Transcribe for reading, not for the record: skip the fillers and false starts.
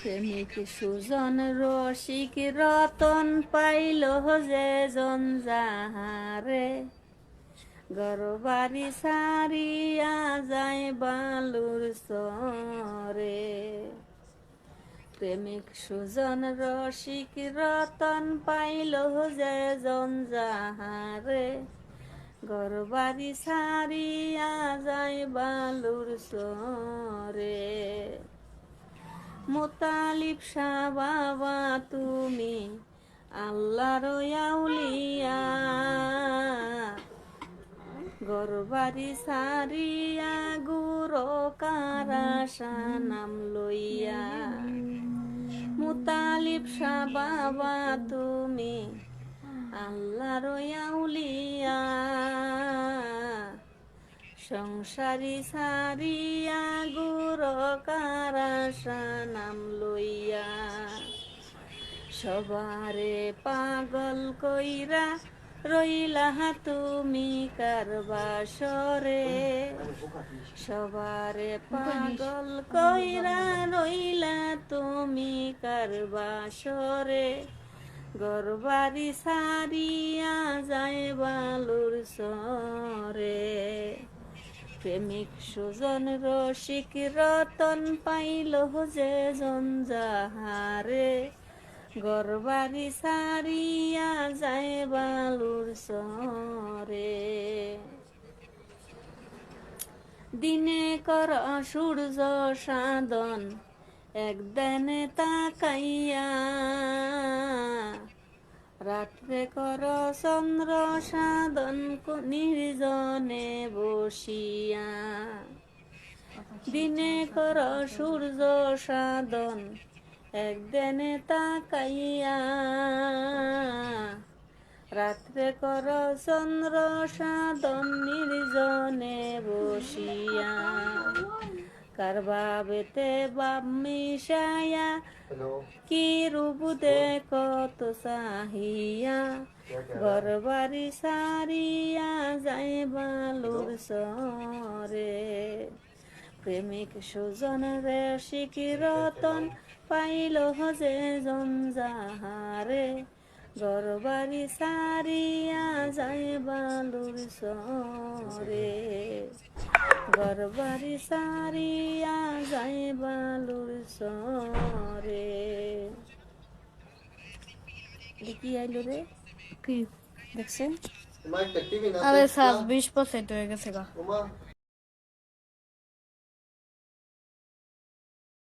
প্রেমিক সুজন রসিক রতন পাইল যে জন যাহারে, গরবারি সারিয়া যায় বালুর সরে। প্রেমিক সুজন রসিক রতন পাইল যে জন যাহারে, গরবারি সারিয়া যায় বালুর সরে। মোতালিব শাহ বাবা তুমি আল্লাহর আউলিয়া, গরবারি সারিয়া গুরু কারাশা নাম লইয়া। মোতালিব শাহ বাবা তুমি আল্লাহর আউলিয়া, সংসারী সারিয়া গুরু কারাশা নাম লইয়া। সবারে পাগল কইরা রইলা তুমি কারবাসরে, সবারে পাগল কইরা রইলা তুমি কারবাসরে, গরবারি সারিয়া যায় বালুর সরে। প্রেমিক সুজন রসিক রতন পাইল যে জন যাহারে, গরবারি সারিয়া যায় বালুর সরে। দিনে কর সূর্য সাধন একদিনে তাকাইয়া, রাত্রে কর চন্দ্র সাধন নির্জনে বসিয়া। দিনে কর সূর্য সাধন একদিনে তাকাইয়া, রাত্রে কর চন্দ্র সাধন নির্জনে বসিয়া। কারবাবেতে বাপ মিশায়া কি রূপ দেখত চাহিয়া, গরবারি সারিয়া যায় বালুর সরে। প্রেমিক সুজন রসিক রতন পাইল যে জন যাহারে, গরবারি সারিয়া যায় বালুর সরে, গরবারি সারিয়া যায় বালুর সরে। কি আইলো রে? কি দেখছেন? আরে 26% হয়ে গেছে গা।